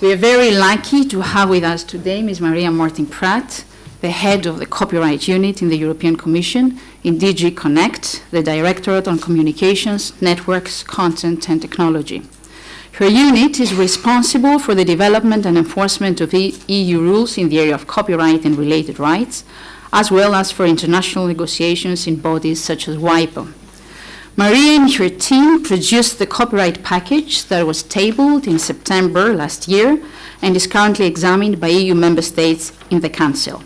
We are very lucky to have with us today Ms. Maria Martin-Pratt, the head of the Copyright Unit in the European Commission, in DG Connect, the Directorate on Communications, Networks, Content and Technology. Her unit is responsible for the development and enforcement of EU rules in the area of copyright and related rights, as well as for international negotiations in bodies such as WIPO. Maria and her team produced the copyright package that was tabled in September last year and is currently examined by EU member states in the Council.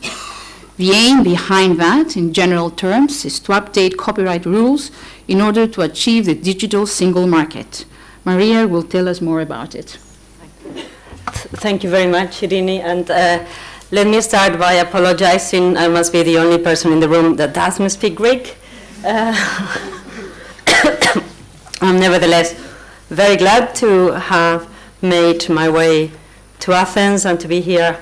The aim behind that, in general terms, is to update copyright rules in order to achieve the digital single market. Maria will tell us more about it. Thank you very much, Irini. And let me start by apologizing. I must be the only person in the room that doesn't speak Greek. I'm nevertheless very glad to have made my way to Athens and to be here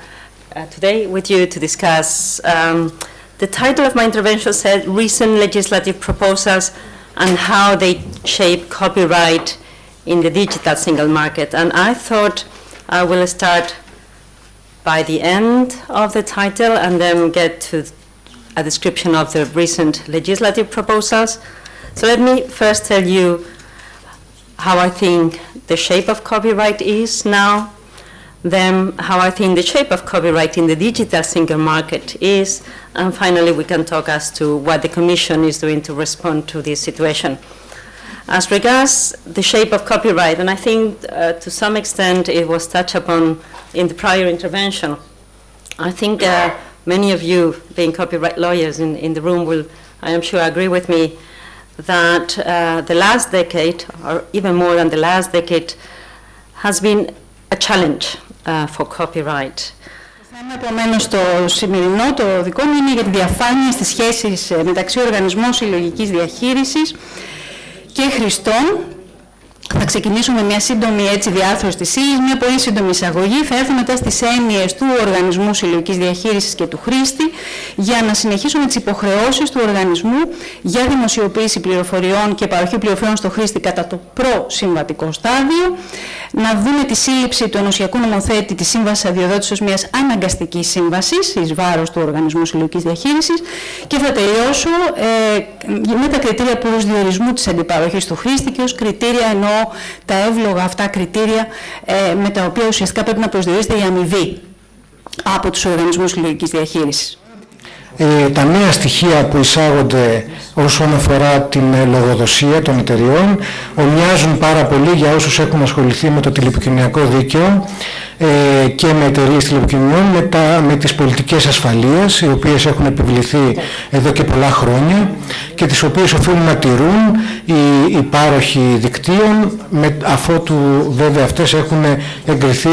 today with you to discuss. The title of my intervention said recent legislative proposals and how they shape copyright in the digital single market. And I thought I will start by the end of the title and then get to a description of the recent legislative proposals. So let me first tell you how I think the shape of copyright is now, then how I think the shape of copyright in the digital single market is, and finally we can talk as to what the Commission is doing to respond to this situation. As regards the shape of copyright, and I think to some extent it was touched upon in the prior intervention, I think many of you, being copyright lawyers in the room, will, I am sure, agree with me that the last decade, or even more than the last decade, has been a challenge for copyright. Το θέμα, επομένως, το σημερινό, το δικό μου, είναι για τη διαφάνεια στις σχέσεις μεταξύ οργανισμών συλλογικής διαχείρισης και χρηστών. Θα ξεκινήσω με μια σύντομη διάρθρωση της ύλης, μια πολύ σύντομη εισαγωγή. Θα έρθω μετά στις έννοιες του Οργανισμού Συλλογικής Διαχείρισης και του χρήστη, για να συνεχίσω με τις υποχρεώσεις του οργανισμού για δημοσιοποίηση πληροφοριών και παροχή πληροφοριών στο χρήστη κατά το προσυμβατικό στάδιο. Να δούμε τη σύλληψη του ενωσιακού νομοθέτη της σύμβασης αδειοδότησης ως μιας αναγκαστικής σύμβασης εις βάρος του Οργανισμού Συλλογικής Διαχείρισης, και θα τελειώσω με τα κριτήρια προσδιορισμού της αντιπαροχής του χρήστη και ως κριτήρια, εννοώ τα εύλογα αυτά κριτήρια με τα οποία ουσιαστικά πρέπει να προσδιορίζεται η αμοιβή από τους οργανισμούς συλλογικής διαχείρισης. Τα νέα στοιχεία που εισάγονται όσον αφορά την λογοδοσία των εταιριών ομοιάζουν πάρα πολύ για όσους έχουν ασχοληθεί με το τηλεπικοινωνιακό δίκαιο και με εταιρείες τηλεπικοινωνιών με τις πολιτικές ασφαλείας, οι οποίες έχουν επιβληθεί εδώ και πολλά χρόνια και τις οποίες οφείλουν να τηρούν οι πάροχοι δικτύων, αφότου βέβαια αυτές έχουν εγκριθεί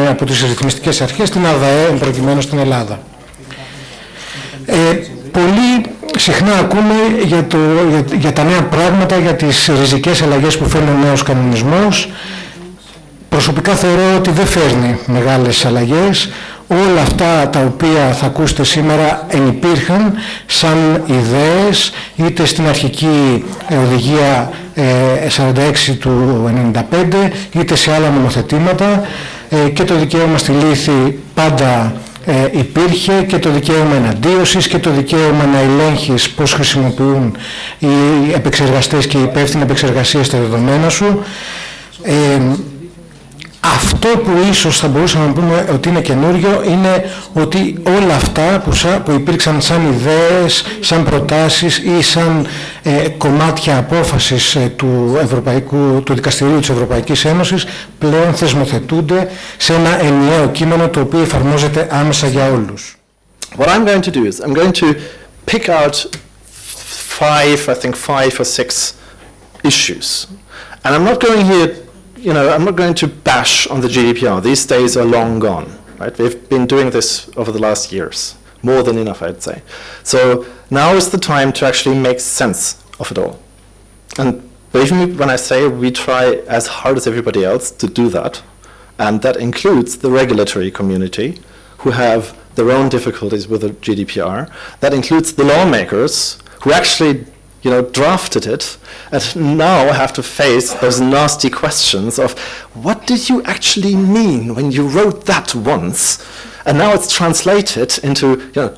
από τις ρυθμιστικές αρχές, την ΑΔΑΕ προκειμένου στην Ελλάδα. Πολύ συχνά ακούμε για τα νέα πράγματα, για τις ριζικές αλλαγές που φέρνει ο νέος κανονισμός. Προσωπικά θεωρώ ότι δεν φέρνει μεγάλες αλλαγές. Όλα αυτά τα οποία θα ακούσετε σήμερα ενυπήρχαν σαν ιδέες είτε στην αρχική οδηγία 46 του 1995 είτε σε άλλα νομοθετήματα, και το δικαίωμα στη λύθη πάντα υπήρχε, και το δικαίωμα εναντίωσης και το δικαίωμα να ελέγχεις πώς χρησιμοποιούν οι επεξεργαστές και οι υπεύθυνοι επεξεργασίες τα δεδομένα σου. Αυτό που ίσως θα μπορούσαμε να πούμε ότι είναι καινούριο είναι ότι όλα αυτά που υπήρξαν σαν ιδέες, σαν προτάσεις ή σαν κομμάτια απόφασης του Δικαστηρίου της Ευρωπαϊκής Ένωσης πλέον θεσμοθετούνται σε ένα ενιαίο κείμενο το οποίο εφαρμόζεται άμεσα για όλους. What I'm going to do is I'm going to pick out five or six issues. And I'm not going here, I'm not going to bash on the GDPR. These days are long gone, right? We've been doing this over the last years, more than enough, I'd say. So now is the time to actually make sense of it all. And believe me when I say we try as hard as everybody else to do that, and that includes the regulatory community who have their own difficulties with the GDPR. That includes the lawmakers who actually, drafted it, and now have to face those nasty questions of what did you actually mean when you wrote that once? And now it's translated into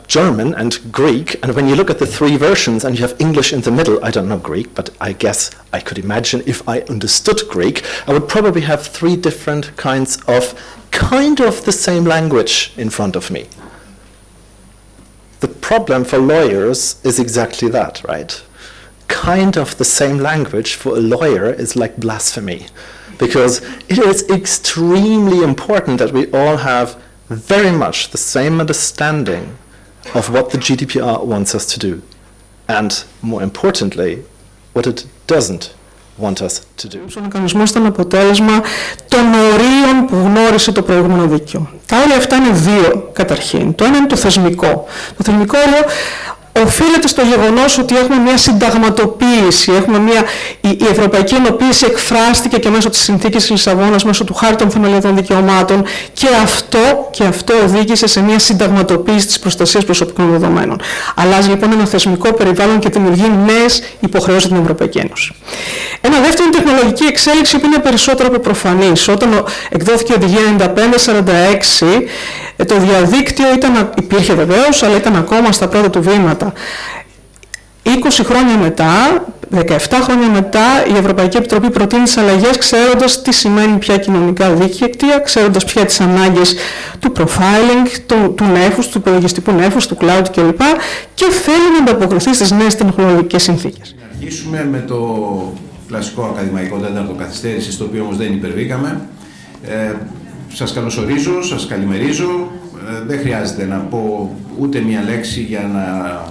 German and Greek, and when you look at the three versions and you have English in the middle, I don't know Greek, but I guess I could imagine if I understood Greek, I would probably have three different kinds of kind of the same language in front of me. The problem for lawyers is exactly that, right? Kind of the same language for a lawyer is like blasphemy, because it is extremely important that we all have very much the same understanding of what the GDPR wants us to do, and more importantly, what it doesn't want us to do. Ο κανονισμός ήταν αποτέλεσμα των ορίων που γνώρισε το προηγούμενο δίκαιο. Τα όρια αυτά είναι δύο καταρχήν. Το ένα είναι το θεσμικό. Το θεσμικό όριο οφείλεται στο γεγονός ότι έχουμε μια συνταγματοποίηση, η ευρωπαϊκή ενοποίηση εκφράστηκε και μέσω της συνθήκης της Λισαβόνας, μέσω του χάρτη των θεμελιωδών δικαιωμάτων, και αυτό οδήγησε σε μια συνταγματοποίηση της προστασίας προσωπικών δεδομένων. Αλλάζει λοιπόν ένα θεσμικό περιβάλλον και δημιουργεί νέες υποχρεώσεις στην Ευρωπαϊκή Ένωση. Ένα δεύτερο είναι η τεχνολογική εξέλιξη που είναι περισσότερο από προφανής. Όταν εκδόθηκε η οδηγία 95-46, το διαδίκτυο υπήρχε βεβαίως, αλλά ήταν ακόμα στα πρώτα του βήματα. 20 χρόνια μετά, 17 χρόνια μετά, η Ευρωπαϊκή Επιτροπή προτείνει τις αλλαγές, ξέροντας τι σημαίνει πια κοινωνικά δίκτυα, ξέροντας πια τις ανάγκες του profiling, του νέφους, του υπολογιστικού νέφους, του cloud κλπ. Και θέλει να ανταποκριθεί στις νέες τεχνολογικές συνθήκες. Να αρχίσουμε με το κλασικό ακαδημαϊκό τέταρτο καθυστέρηση, στο οποίο όμως δεν υπερβήκαμε. Σας καλωσορίζω, σας καλημερίζω. Δεν χρειάζεται να πω ούτε μία λέξη για να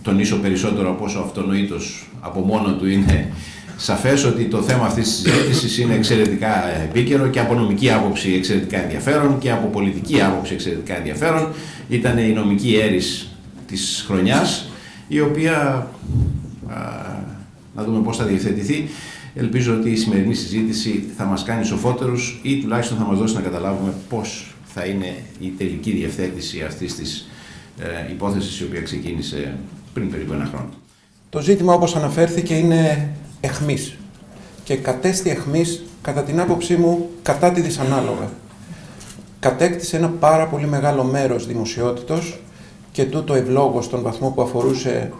τονίσω περισσότερο από όσο αυτονοήτως από μόνο του είναι σαφές ότι το θέμα αυτής της συζήτησης είναι εξαιρετικά επίκαιρο και από νομική άποψη εξαιρετικά ενδιαφέρον και από πολιτική άποψη εξαιρετικά ενδιαφέρον. Ήταν η νομική έρης της χρονιάς, η οποία να δούμε πώς θα διευθετηθεί. Ελπίζω ότι η σημερινή συζήτηση θα μας κάνει σοφότερους ή τουλάχιστον θα μας δώσει να καταλάβουμε πώς θα είναι η τελική διευθέτηση αυτής της υπόθεσης, η οποία ξεκίνησε πριν περίπου ένα χρόνο. Το ζήτημα, όπως αναφέρθηκε, είναι αιχμής και κατέστη αιχμής, κατά την άποψή μου, κατά τη δυσανάλογα. Κατέκτησε ένα πάρα πολύ μεγάλο μέρος δημοσιότητος και τούτο ευλόγω στον βαθμό που αφορούσε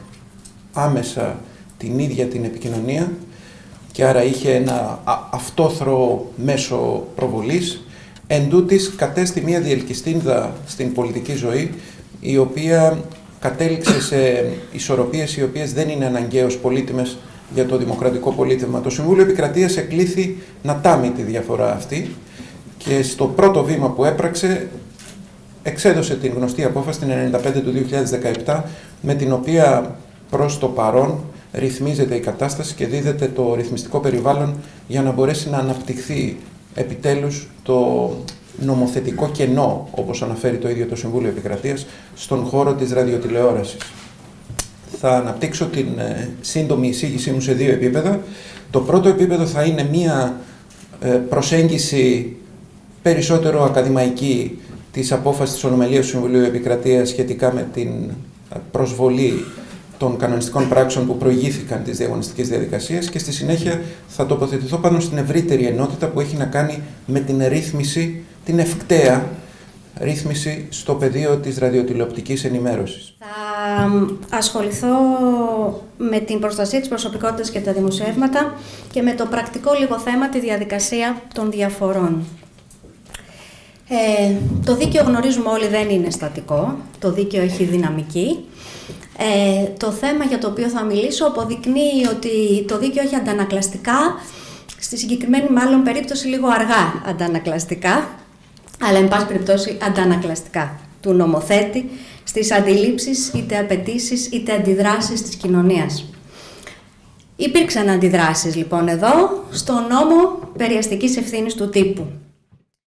άμεσα την ίδια την επικοινωνία και άρα είχε ένα αυτόθρο μέσο προβολής. Εν τούτης, κατέστη μια διελκυστίνδα στην πολιτική ζωή, η οποία κατέληξε σε ισορροπίες οι οποίες δεν είναι αναγκαίως πολύτιμες για το δημοκρατικό πολίτευμα. Το Συμβούλιο Επικρατείας εκλήθη να τάμει τη διαφορά αυτή και στο πρώτο βήμα που έπραξε εξέδωσε την γνωστή απόφαση, την 95 του 2017, με την οποία προς το παρόν ρυθμίζεται η κατάσταση και δίδεται το ρυθμιστικό περιβάλλον για να μπορέσει να αναπτυχθεί επιτέλους το νομοθετικό κενό, όπως αναφέρει το ίδιο το Συμβούλιο Επικρατείας, στον χώρο της ραδιοτηλεόρασης. Θα αναπτύξω την σύντομη εισήγησή μου σε δύο επίπεδα. Το πρώτο επίπεδο θα είναι μία προσέγγιση περισσότερο ακαδημαϊκή της απόφασης της ονομαλίας του Συμβουλίου Επικρατείας σχετικά με την προσβολή των κανονιστικών πράξεων που προηγήθηκαν της διαγωνιστικής διαδικασίας και στη συνέχεια θα τοποθετηθώ πάνω στην ευρύτερη ενότητα που έχει να κάνει με την ρύθμιση, την ευκταία ρύθμιση στο πεδίο της ραδιοτηλεοπτικής ενημέρωσης. Θα ασχοληθώ με την προστασία της προσωπικότητας και τα δημοσιεύματα και με το πρακτικό λίγο θέμα, τη διαδικασία των διαφορών. Το δίκαιο, γνωρίζουμε όλοι, δεν είναι στατικό. Το δίκαιο έχει δυναμική. Το θέμα για το οποίο θα μιλήσω αποδεικνύει ότι το δίκαιο έχει αντανακλαστικά, στη συγκεκριμένη μάλλον περίπτωση λίγο αργά αντανακλαστικά, αλλά εν πάση περιπτώσει αντανακλαστικά του νομοθέτη στις αντιλήψεις, είτε απαιτήσεις, είτε αντιδράσεις της κοινωνίας. Υπήρξαν αντιδράσεις λοιπόν εδώ στο νόμο περί αστικής ευθύνης του τύπου.